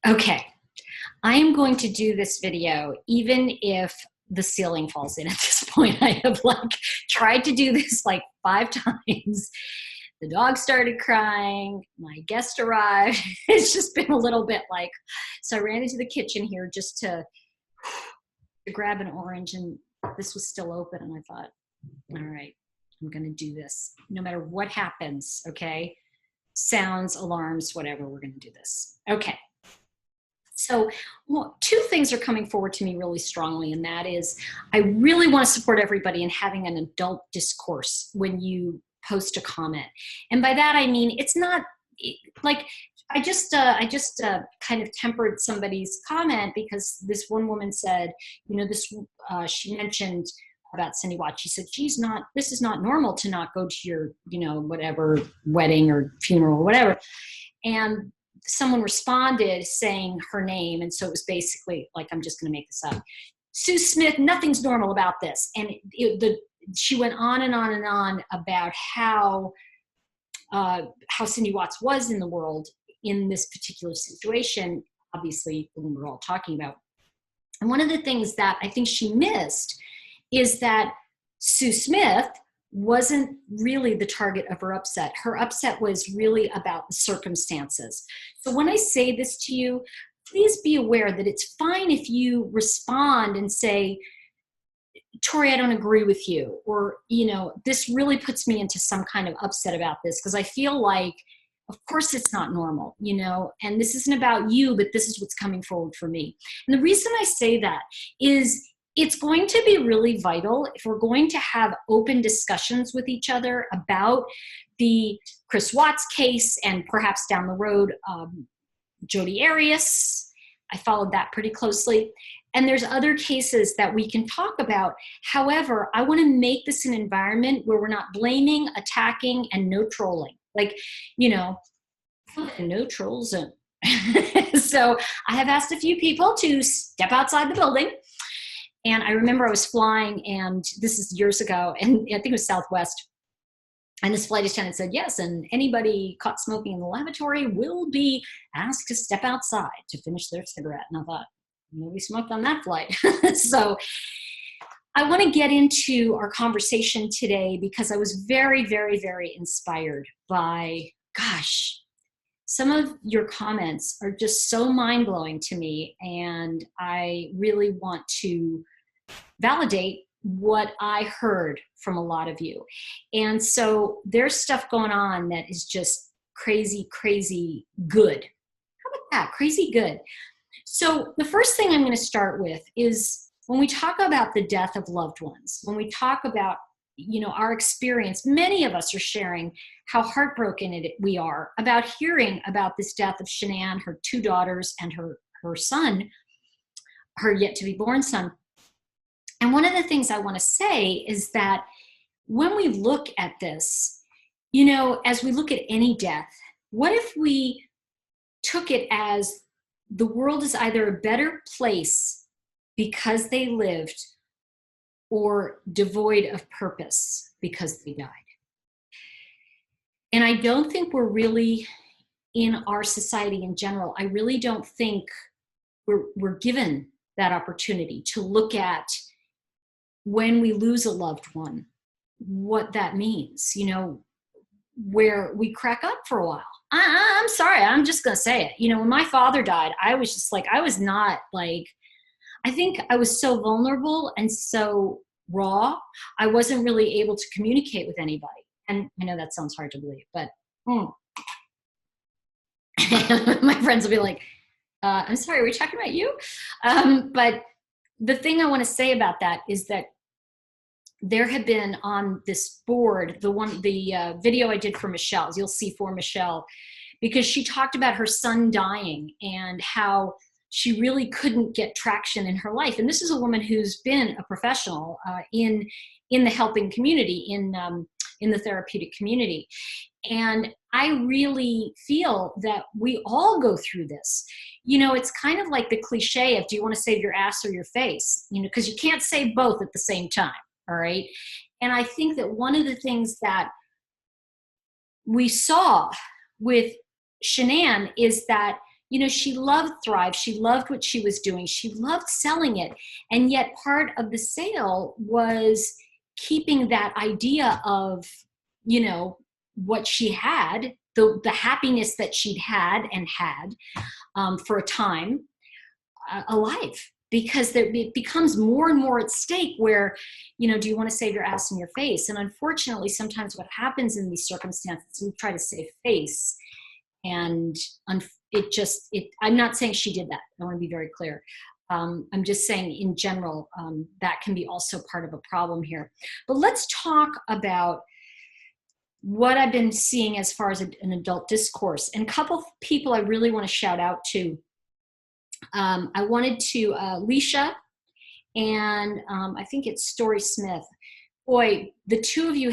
Okay, I am going to do this video even if the ceiling falls in at this point. I have tried to do this like 5 times. The dog started crying, my guest arrived. It's just been a little bit so I ran into the kitchen here just to grab an orange, and this was still open, and I thought, all right, I'm gonna do this. No matter what happens, okay? Sounds, alarms, whatever, we're gonna do this. Okay. So two things are coming forward to me really strongly, and that is I really want to support everybody in having an adult discourse when you post a comment. And by that, I mean, it's not like I just kind of tempered somebody's comment because this one woman said, she mentioned about Cindy Watts. She said, this is not normal to not go to your, whatever wedding or funeral or whatever. And someone responded saying her name, and so it was basically like, I'm just going to make this up, Sue Smith, nothing's normal about this. And she went on and on and on about how Cindy Watts was in the world in this particular situation, obviously, when we're all talking about. And one of the things that I think she missed is that Sue Smith wasn't really the target of her upset. Her upset was really about the circumstances. So when I say this to you, please be aware that it's fine if you respond and say, Tori, I don't agree with you, or, this really puts me into some kind of upset about this, because I feel like, of course it's not normal, and this isn't about you, but this is what's coming forward for me. And the reason I say that is it's going to be really vital if we're going to have open discussions with each other about the Chris Watts case, and perhaps down the road, Jodi Arias. I followed that pretty closely. And there's other cases that we can talk about. However, I want to make this an environment where we're not blaming, attacking, and no trolling. No troll zone. So I have asked a few people to step outside the building. And I remember I was flying, and this is years ago, and I think it was Southwest. And this flight attendant said, yes, and anybody caught smoking in the lavatory will be asked to step outside to finish their cigarette. And I thought, nobody smoked on that flight. So I want to get into our conversation today because I was very, very, very inspired by, some of your comments are just so mind-blowing to me, and I really want to validate what I heard from a lot of you. And so there's stuff going on that is just crazy, crazy good. How about that? Crazy good. So the first thing I'm going to start with is when we talk about the death of loved ones, when we talk about our experience, many of us are sharing how heartbroken we are about hearing about this death of Shanann, her 2 daughters, and her son, her yet to be born son. And one of the things I want to say is that when we look at this, as we look at any death, what if we took it as the world is either a better place because they lived, or devoid of purpose because they died? And I don't think we're really, in our society in general, I really don't think we're given that opportunity to look at when we lose a loved one, what that means, where we crack up for a while. I'm sorry, I'm just going to say it. When my father died, I was just I think I was so vulnerable and so raw, I wasn't really able to communicate with anybody. And I know that sounds hard to believe, but my friends will be like, I'm sorry, are we talking about you? But the thing I want to say about that is that there have been on this board, the video I did for Michelle, you'll see for Michelle, because she talked about her son dying and how she really couldn't get traction in her life. And this is a woman who's been a professional in the helping community, in the therapeutic community. And I really feel that we all go through this. It's kind of like the cliche of, do you want to save your ass or your face? Because you can't save both at the same time. All right. And I think that one of the things that we saw with Shanann is that you know, she loved Thrive. She loved what she was doing. She loved selling it. And yet part of the sale was keeping that idea of, you know, what she had, the happiness that she'd had and had for a time alive. Because it becomes more and more at stake where, you know, do you want to save your ass in your face? And unfortunately, sometimes what happens in these circumstances, we try to save face. And I'm not saying she did that. I want to be very clear. I'm just saying in general, that can be also part of a problem here. But let's talk about what I've been seeing as far as an adult discourse. And a couple people I really want to shout out to. I wanted to, Leisha, and I think it's Tori Smith. Boy, the two of you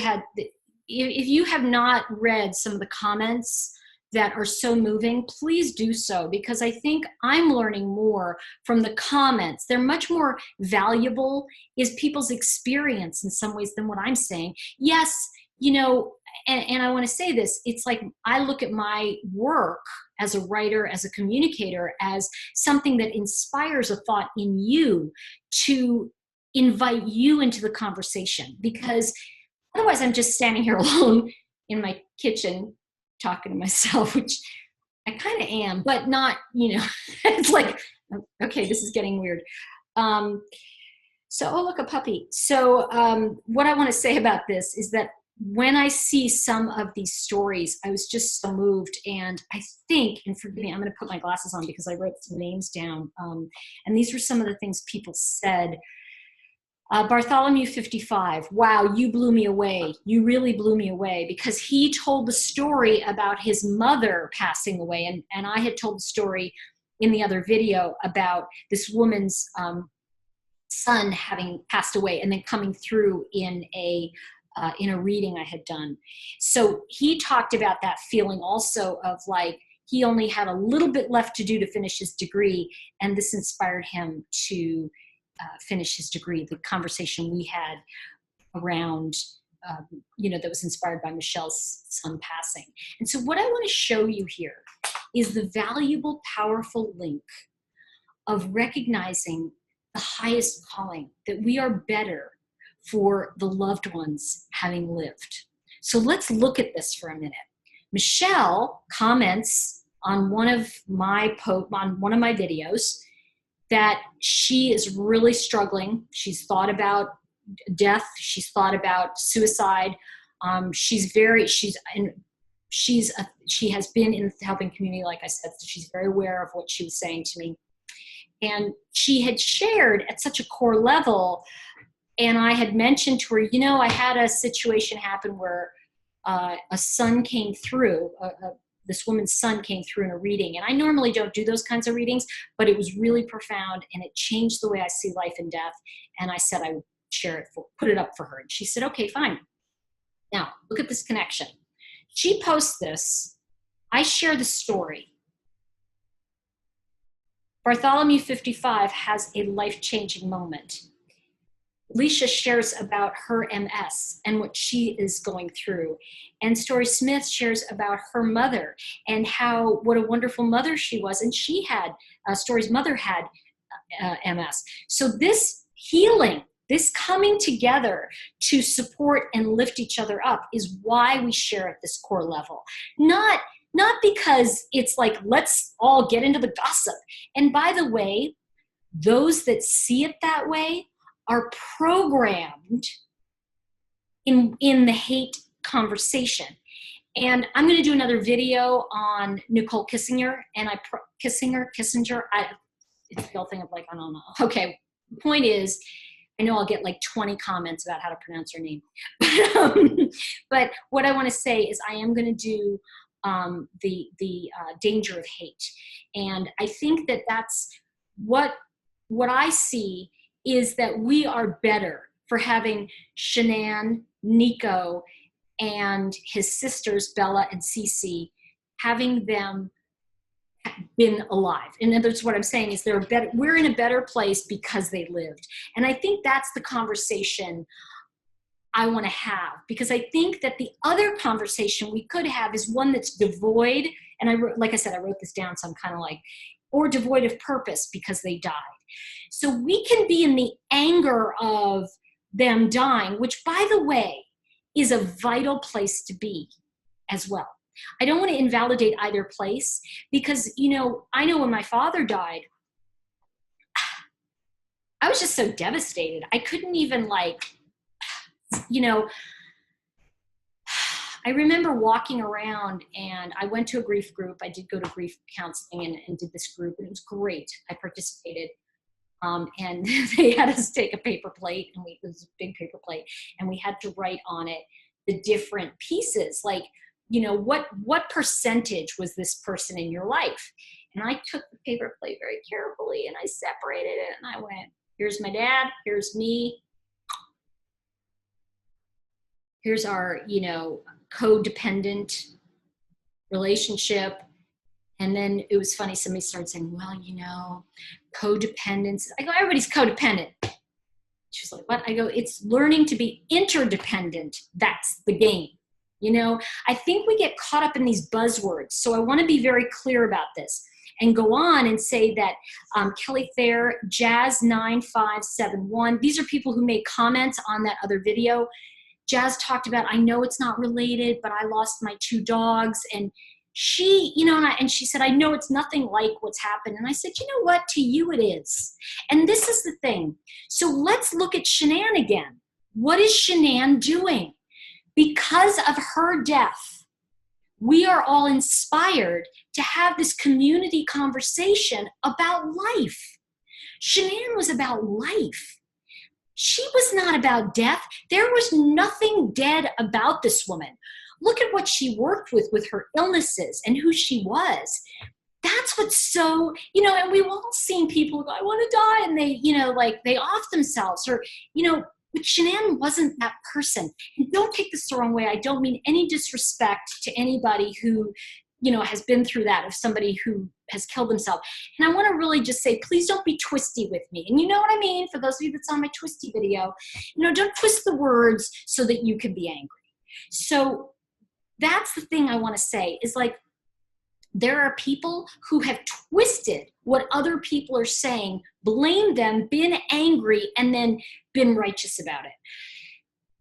if you have not read some of the comments that are so moving, please do so, because I think I'm learning more from the comments. They're much more valuable, is people's experience in some ways than what I'm saying. Yes, you know, and I want to say this, it's like I look at my work as a writer, as a communicator, as something that inspires a thought in you to invite you into the conversation, because otherwise I'm just standing here alone in my kitchen talking to myself, which I kind of am, but not, you know, it's like, okay, this is getting weird. So, oh, look, a puppy. So what I want to say about this is that when I see some of these stories, I was just so moved. And I think, and forgive me, I'm going to put my glasses on because I wrote some names down. And these were some of the things people said. Bartholomew 55, wow, you blew me away. You really blew me away, because he told the story about his mother passing away. And I had told the story in the other video about this woman's son having passed away and then coming through in a reading I had done. So he talked about that feeling also of like, he only had a little bit left to do to finish his degree, and this inspired him to finish his degree. The conversation we had around, you know, that was inspired by Michelle's son passing. And so what I want to show you here is the valuable, powerful link of recognizing the highest calling, that we are better for the loved ones having lived. So let's look at this for a minute. Michelle comments on one of my videos that she is really struggling. She's thought about death. She's thought about suicide. She has been in the helping community, like I said, so she's very aware of what she was saying to me. And she had shared at such a core level, and I had mentioned to her, you know, I had a situation happen where a son came through, this woman's son came through in a reading. And I normally don't do those kinds of readings, but it was really profound, and it changed the way I see life and death. And I said I would share it, put it up for her. And she said, okay, fine. Now, look at this connection. She posts this. I share the story. Bartholomew 55 has a life-changing moment. Leisha shares about her MS and what she is going through. And Tori Smith shares about her mother and what a wonderful mother she was. And she had, Stori's mother had MS. So this healing, this coming together to support and lift each other up is why we share at this core level. Not because it's like, let's all get into the gossip. And by the way, those that see it that way are programmed in the hate conversation. And I'm going to do another video on Nicole Kissinger, and Kissinger, it's the whole thing of like, I don't know. Okay, the point is, I know I'll get like 20 comments about how to pronounce her name. But what I want to say is I am going to do the danger of hate. And I think that that's what I see is that we are better for having Shanann, Nico, and his sisters, Bella and Cece, having them been alive. In other words, what I'm saying is we're in a better place because they lived. And I think that's the conversation I want to have, because I think that the other conversation we could have is one that's devoid And like I said, I wrote this down, so I'm kind of like, or devoid of purpose because they died. So we can be in the anger of them dying, which, by the way, is a vital place to be as well. I don't want to invalidate either place because, I know when my father died, I was just so devastated. I couldn't even I remember walking around, and I went to a grief group. I did go to grief counseling and did this group, and it was great. I participated. And they had us take a paper plate, and it was a big paper plate, and we had to write on it the different pieces, like, what percentage was this person in your life? And I took the paper plate very carefully, and I separated it, and I went, here's my dad, here's me, here's our, codependent relationship. And then it was funny, somebody started saying, well, codependence. I go, everybody's codependent. She's like, what? I go, it's learning to be interdependent. That's the game. I think we get caught up in these buzzwords. So I want to be very clear about this and go on and say that Kelly Thayer, Jazz9571, these are people who made comments on that other video. Jazz talked about, I know it's not related, but I lost my 2 dogs. And she, and she said, I know it's nothing like what's happened. And I said, you know what? To you it is. And this is the thing. So let's look at Shanann again. What is Shanann doing? Because of her death, we are all inspired to have this community conversation about life. Shanann was about life. She was not about death. There was nothing dead about this woman. Look at what she worked with her illnesses and who she was. That's what's so, and we've all seen people go, I want to die. And they, they off themselves or, but Shanann wasn't that person. And don't take this the wrong way. I don't mean any disrespect to anybody who, has been through that, of somebody who has killed themselves. And I want to really just say, please don't be twisty with me. And you know what I mean? For those of you that's on my twisty video, don't twist the words so that you can be angry. So that's the thing I want to say is there are people who have twisted what other people are saying, blamed them, been angry, and then been righteous about it.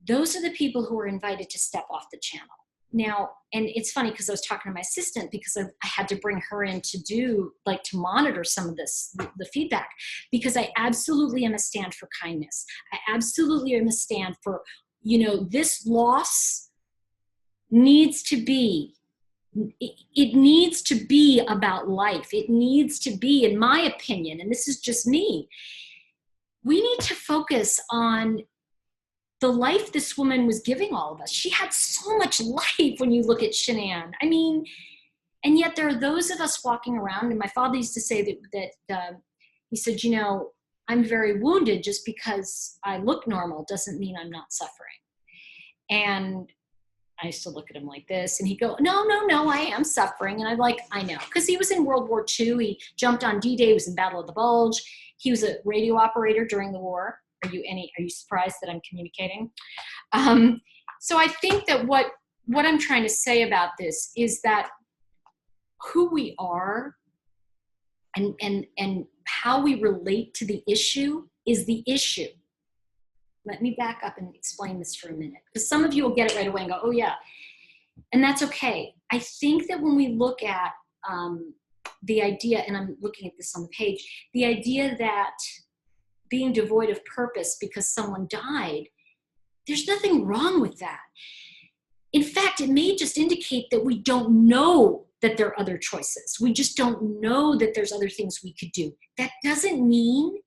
Those are the people who are invited to step off the channel. Now, and it's funny because I was talking to my assistant because I had to bring her in to do, to monitor some of this, the feedback, because I absolutely am a stand for kindness. I absolutely am a stand for, this loss needs to be, it needs to be about life. It needs to be, in my opinion, and this is just me, we need to focus on the life this woman was giving all of us. She had so much life when you look at Shanann. I mean, and yet there are those of us walking around, and my father used to say that he said, I'm very wounded. Just because I look normal doesn't mean I'm not suffering. And I used to look at him like this, and he'd go, no, I am suffering. And I'm like, I know, because he was in World War II. He jumped on D-Day, he was in Battle of the Bulge. He was a radio operator during the war. Are you surprised that I'm communicating? So I think that what I'm trying to say about this is that who we are and how we relate to the issue is the issue. Let me back up and explain this for a minute, because some of you will get it right away and go, oh yeah, and that's okay. I think that when we look at the idea, and I'm looking at this on the page, the idea that being devoid of purpose because someone died, there's nothing wrong with that. In fact, it may just indicate that we don't know that there are other choices. We just don't know that there's other things we could do. That doesn't mean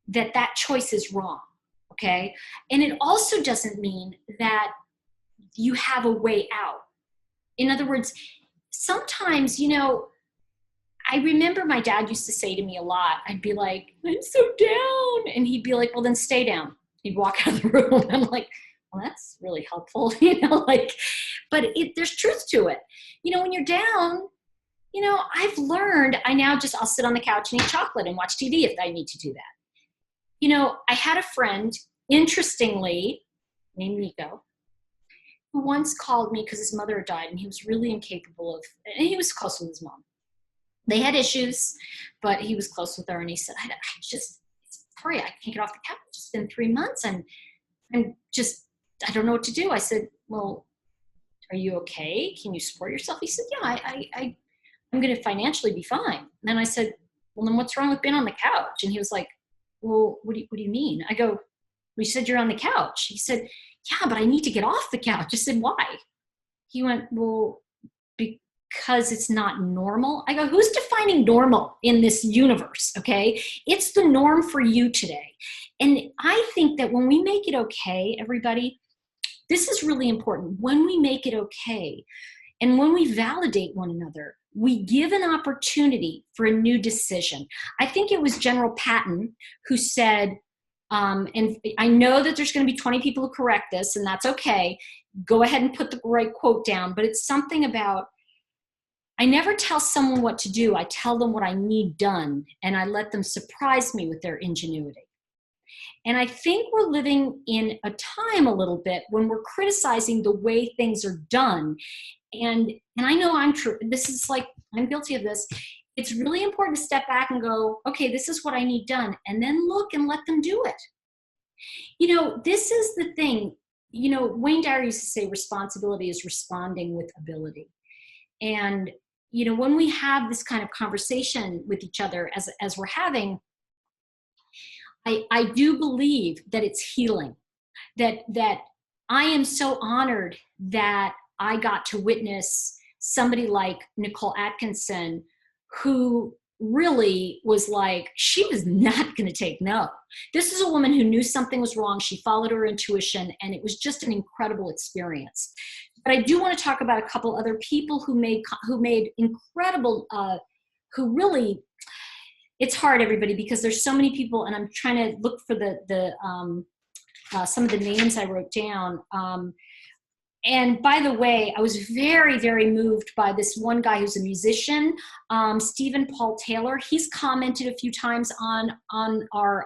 that that choice is wrong, okay? And it also doesn't mean that you have a way out. In other words, sometimes, I remember my dad used to say to me a lot, I'd be like, I'm so down. And he'd be like, well, then stay down. He'd walk out of the room. And I'm like, well, that's really helpful, but there's truth to it. When you're down, I've learned, I'll sit on the couch and eat chocolate and watch TV if I need to do that. I had a friend, interestingly, named Nico, who once called me because his mother had died and he was really incapable of, and he was close with his mom. They had issues, but he was close with her. And he said, I just, sorry, I can't get off the couch. It's been 3 months and I'm just, I don't know what to do. I said, well, are you okay? Can you support yourself? He said, yeah, I'm going to financially be fine. And then I said, well, then what's wrong with being on the couch? And he was like, well, what do you mean? I go, well, you said you're on the couch. He said, yeah, but I need to get off the couch. I said, why? He went, well, because it's not normal. I go, who's defining normal in this universe? Okay. It's the norm for you today. And I think that when we make it okay, everybody, this is really important. When we make it okay and when we validate one another, we give an opportunity for a new decision. I think it was General Patton who said, and I know that there's going to be 20 people who correct this, and that's okay. Go ahead and put the right quote down, but it's something about, I never tell someone what to do. I tell them what I need done, and I let them surprise me with their ingenuity. And I think we're living in a time a little bit when we're criticizing the way things are done. And I know I'm true. This is like, I'm guilty of this. It's really important to step back and go, okay, this is what I need done. And then look and let them do it. You know, this is the thing. You know, Wayne Dyer used to say responsibility is responding with ability. And, you know, when we have this kind of conversation with each other as we're having, I do believe that it's healing, that I am so honored that I got to witness somebody like Nicole Atkinson, who really was like, she was not going to take no. This is a woman who knew something was wrong. She followed her intuition, and it was just an incredible experience. But I do want to talk about a couple other people who made incredible, who really, it's hard, everybody, because there's so many people, and I'm trying to look for some of the names I wrote down. And by the way, I was very, very moved by this one guy who's a musician, Stephen Paul Taylor. He's commented a few times on our,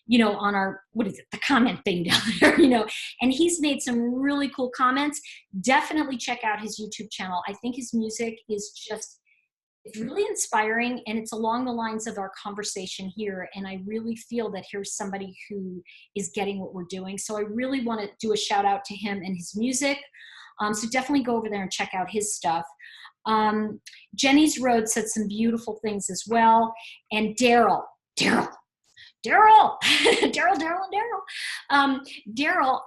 you know, on our, what is it, the comment thing down there, you know, and he's made some really cool comments. Definitely check out his YouTube channel. I think his music is just, it's really inspiring, and it's along the lines of our conversation here. And I really feel that here's somebody who is getting what we're doing. So I really want to do a shout out to him and his music. So definitely go over there and check out his stuff. Jenny's Road said some beautiful things as well. And Daryl,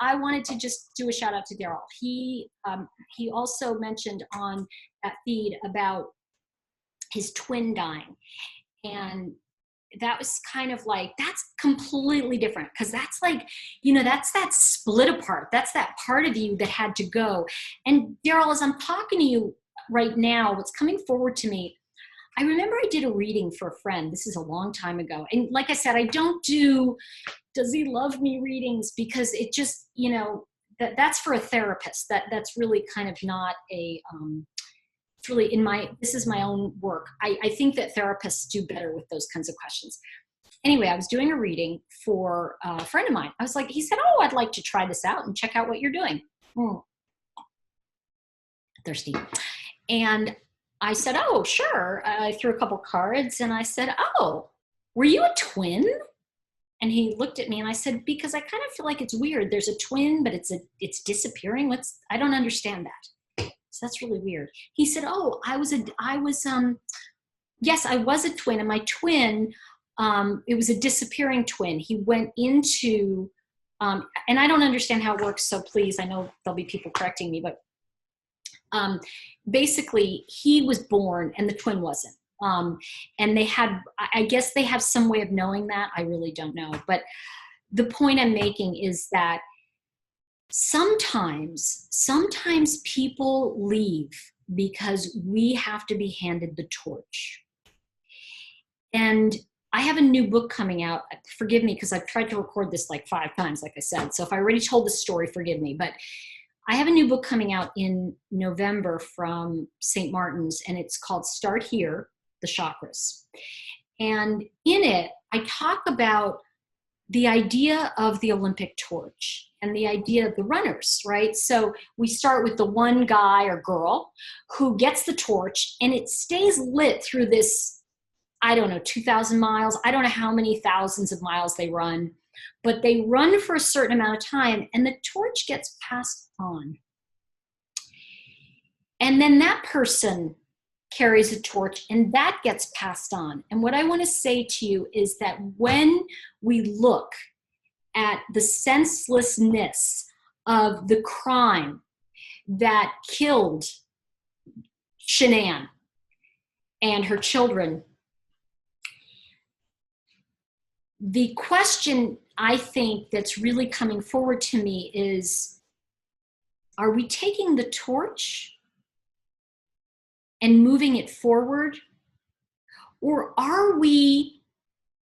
I wanted to just do a shout out to Daryl. He also mentioned on that feed about his twin dying. And that was kind of like, that's completely different, because that's like, you know, that's that split apart. That's that part of you that had to go. And Daryl, as I'm talking to you right now, what's coming forward to me, I remember I did a reading for a friend. This is a long time ago. And like I said, I don't do, does he love me readings, because it just, you know, that's for a therapist. That's really kind of not a, it's really in my, this is my own work. I think that therapists do better with those kinds of questions. Anyway, I was doing a reading for a friend of mine. I was like, he said, oh, I'd like to try this out and check out what you're doing. Thirsty. And I said, oh, sure. I threw a couple cards and I said, oh, were you a twin? And he looked at me and I said, because I kind of feel like it's weird. There's a twin, but it's disappearing. I don't understand that. So that's really weird. He said, oh, yes, I was a twin. And my twin, it was a disappearing twin. He went into, and I don't understand how it works. So please, I know there'll be people correcting me, but basically he was born and the twin wasn't. And they had, I guess they have some way of knowing that. I really don't know. But the point I'm making is that sometimes people leave because we have to be handed the torch. And I have a new book coming out. Forgive me, because I've tried to record this like 5 times, like I said. So if I already told the story, forgive me. But I have a new book coming out in November from St. Martin's, and it's called Start Here, the Chakras. And in it, I talk about the idea of the Olympic torch and the idea of the runners, right? So we start with the one guy or girl who gets the torch, and it stays lit through this, I don't know, 2,000 miles. I don't know how many thousands of miles they run, but they run for a certain amount of time, and the torch gets passed on. And then that person carries a torch, and that gets passed on. And what I want to say to you is that when we look at the senselessness of the crime that killed Shanann and her children, the question I think that's really coming forward to me is, are we taking the torch and moving it forward? Or are we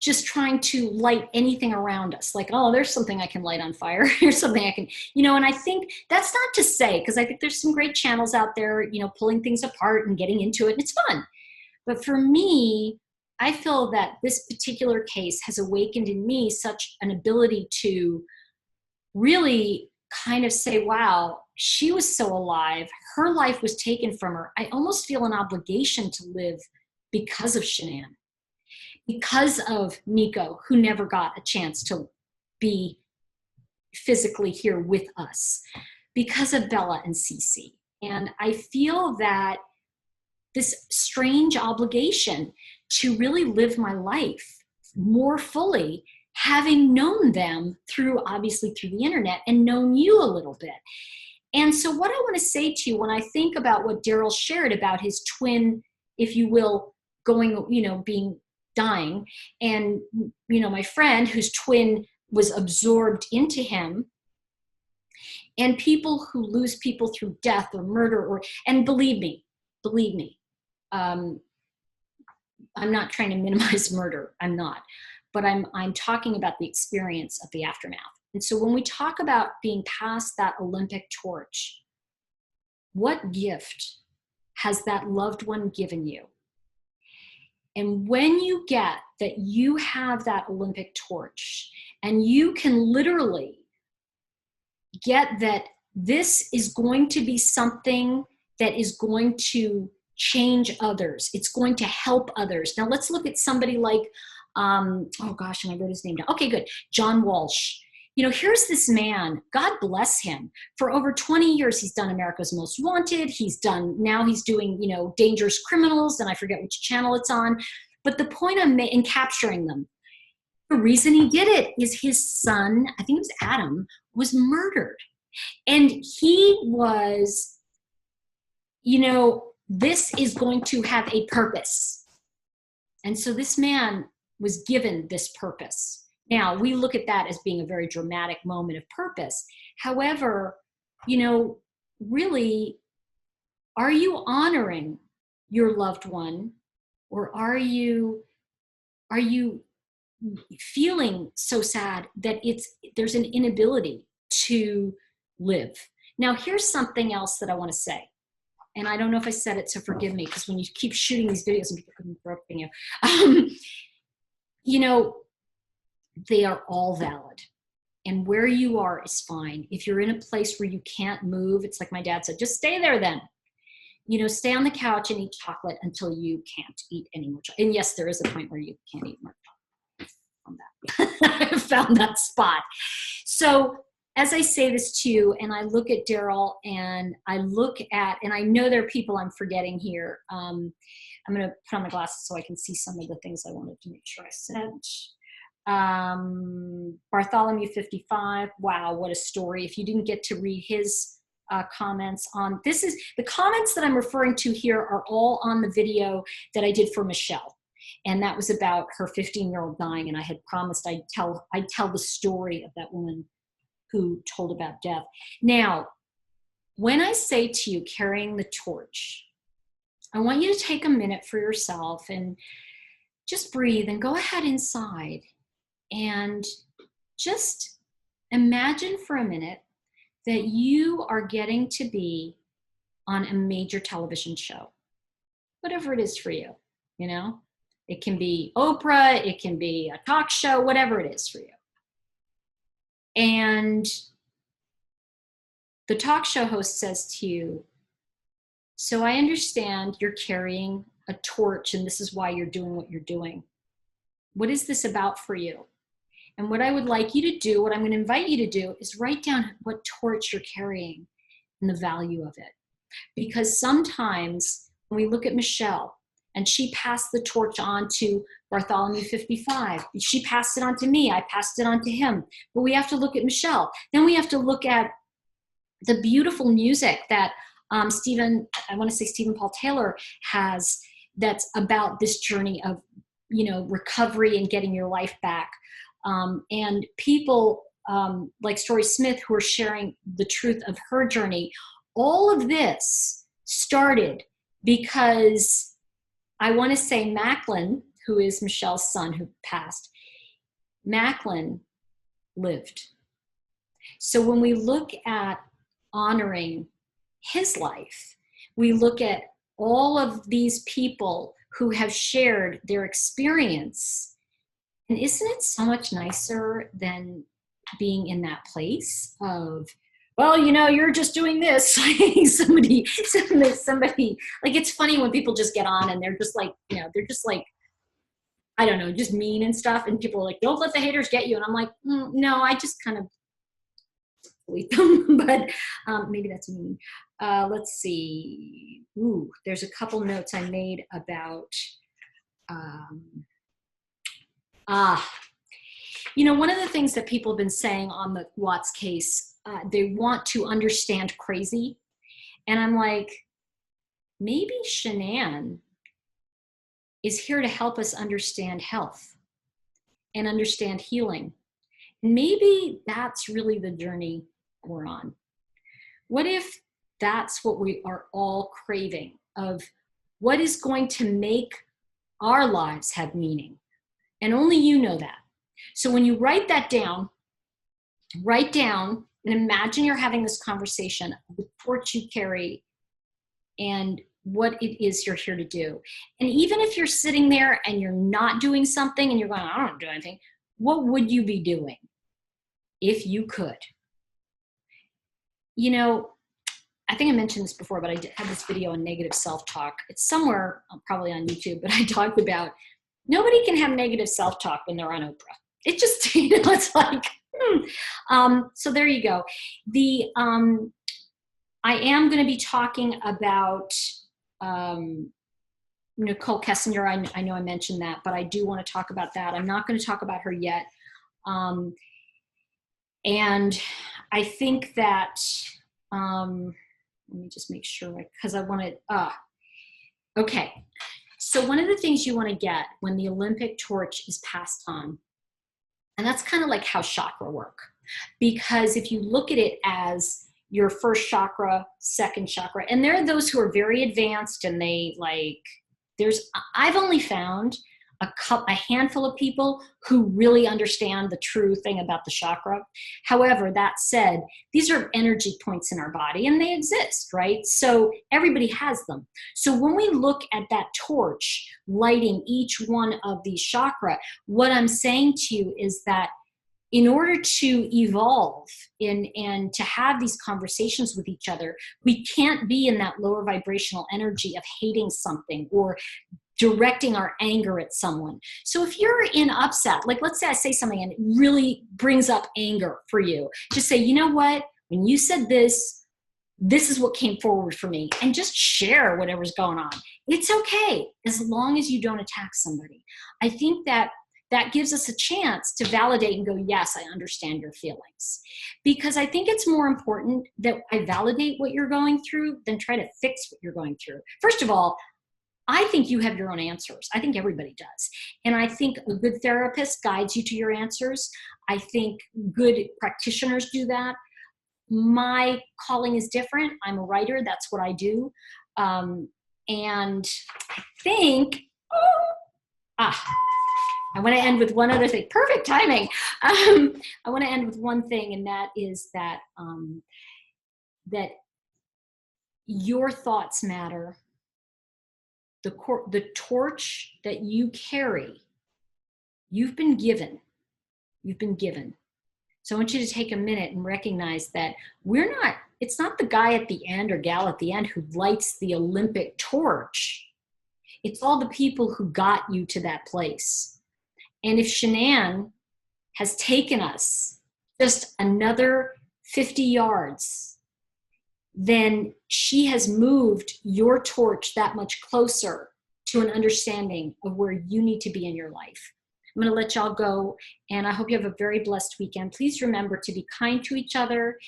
just trying to light anything around us? Like, oh, there's something I can light on fire. Here's something I can, and I think that's not to say, because I think there's some great channels out there, pulling things apart and getting into it, and it's fun. But for me, I feel that this particular case has awakened in me such an ability to really kind of say, wow, she was so alive. Her life was taken from her. I almost feel an obligation to live because of Shanann, because of Nico, who never got a chance to be physically here with us, because of Bella and Cece. And I feel that this strange obligation to really live my life more fully, having known them obviously through the internet, and known you a little bit. And so what I want to say to you, when I think about what Daryl shared about his twin, if you will, dying, and, my friend whose twin was absorbed into him, and people who lose people through death or murder, and believe me, I'm not trying to minimize murder. I'm not. But I'm talking about the experience of the aftermath. And so when we talk about being past that Olympic torch, what gift has that loved one given you? And when you get that you have that Olympic torch, and you can literally get that this is going to be something that is going to change others. It's going to help others. Now let's look at somebody like, oh gosh, and I wrote his name down. Okay, good. John Walsh. Here's this man, God bless him. For over 20 years, he's done America's Most Wanted. Now he's doing, Dangerous Criminals, and I forget which channel it's on. But the point I'm in capturing them, the reason he did it is his son, I think it was Adam, was murdered. And he was, this is going to have a purpose. And so this man was given this purpose. Now, we look at that as being a very dramatic moment of purpose. However, really, are you honoring your loved one, or are you feeling so sad that there's an inability to live? Now, here's something else that I want to say. And I don't know if I said it, so forgive me, because when you keep shooting these videos and people keep interrupting you, they are all valid. And where you are is fine. If you're in a place where you can't move, it's like my dad said, just stay there then. Stay on the couch and eat chocolate until you can't eat any more chocolate. And yes, there is a point where you can't eat more chocolate. I found that spot. So as I say this to you, and I look at Daryl, and I know there are people I'm forgetting here. I'm going to put on my glasses so I can see some of the things I wanted to make sure I said. Bartholomew 55. Wow, what a story. If you didn't get to read his comments on this, is the comments that I'm referring to here are all on the video that I did for Michelle. And that was about her 15-year-old dying. And I had promised I'd tell the story of that woman who told about death. Now, when I say to you, carrying the torch, I want you to take a minute for yourself and just breathe and go ahead inside and just imagine for a minute that you are getting to be on a major television show, whatever it is for you, It can be Oprah, it can be a talk show, whatever it is for you. And the talk show host says to you, so I understand you're carrying a torch and this is why you're doing what you're doing. What is this about for you? And what I would like you to do, what I'm going to invite you to do, is write down what torch you're carrying and the value of it. Because sometimes when we look at Michelle, and she passed the torch on to Bartholomew 55. She passed it on to me. I passed it on to him. But we have to look at Michelle. Then we have to look at the beautiful music that I want to say Stephen Paul Taylor has, that's about this journey of, recovery and getting your life back. And people like Story Smith, who are sharing the truth of her journey. All of this started because I want to say Macklin, who is Michelle's son who passed, Macklin lived. So when we look at honoring his life, we look at all of these people who have shared their experience. And isn't it so much nicer than being in that place of, well, you're just doing this. somebody, like, it's funny when people just get on and they're just like, I don't know, just mean and stuff. And people are like, don't let the haters get you. And I'm like, no, I just kind of delete them, but maybe that's mean. Let's see. Ooh, there's a couple notes I made about, one of the things that people have been saying on the Watts case, they want to understand crazy. And I'm like, maybe Shanann is here to help us understand health and understand healing. Maybe that's really the journey we're on. What if that's what we are all craving, of what is going to make our lives have meaning? And only you know that. So when you write that down, write down and imagine you're having this conversation, the torch you carry, and what it is you're here to do. And even if you're sitting there and you're not doing something and you're going, I don't do anything, what would you be doing if you could? I think I mentioned this before, but I had this video on negative self-talk. It's somewhere, probably on YouTube, but I talked about nobody can have negative self-talk when they're on Oprah. It just, it's like, so there you go. I am going to be talking about Nicole Kessinger. I know I mentioned that, but I do want to talk about that. I'm not going to talk about her yet. And I think that, let me just make sure, because I want to, okay. So one of the things you want to get when the Olympic torch is passed on, and that's kind of like how chakra work, because if you look at it as your first chakra, second chakra, and there are those who are very advanced and they I've only found a handful of people who really understand the true thing about the chakra. However, that said, these are energy points in our body and they exist, right? So everybody has them. So when we look at that torch lighting each one of these chakra, what I'm saying to you is that in order to evolve and to have these conversations with each other, we can't be in that lower vibrational energy of hating something or directing our anger at someone. So if you're in upset, like let's say I say something and it really brings up anger for you, just say, you know what, when you said this, this is what came forward for me, and just share whatever's going on. It's okay, as long as you don't attack somebody. I think that gives us a chance to validate and go, yes, I understand your feelings. Because I think it's more important that I validate what you're going through than try to fix what you're going through. First of all, I think you have your own answers. I think everybody does. And I think a good therapist guides you to your answers. I think good practitioners do that. My calling is different. I'm a writer. That's what I do. And I think, I want to end with one other thing. Perfect timing. I want to end with one thing, and that is that, that your thoughts matter. The torch that you carry, you've been given. You've been given. So I want you to take a minute and recognize that it's not the guy at the end or gal at the end who lights the Olympic torch. It's all the people who got you to that place. And if Shanann has taken us just another 50 yards, then she has moved your torch that much closer to an understanding of where you need to be in your life. I'm going to let y'all go, and I hope you have a very blessed weekend. Please remember to be kind to each other.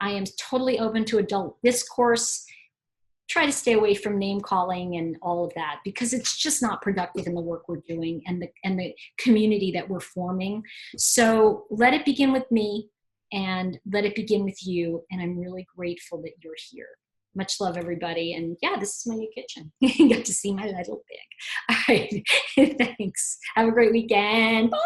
I am totally open to adult discourse. Try to stay away from name calling and all of that, because it's just not productive in the work we're doing and the community that we're forming. So let it begin with me, and let it begin with you. And I'm really grateful that you're here. Much love, everybody. And yeah, this is my new kitchen. You got to see my little pig. All right. Thanks. Have a great weekend. Bye.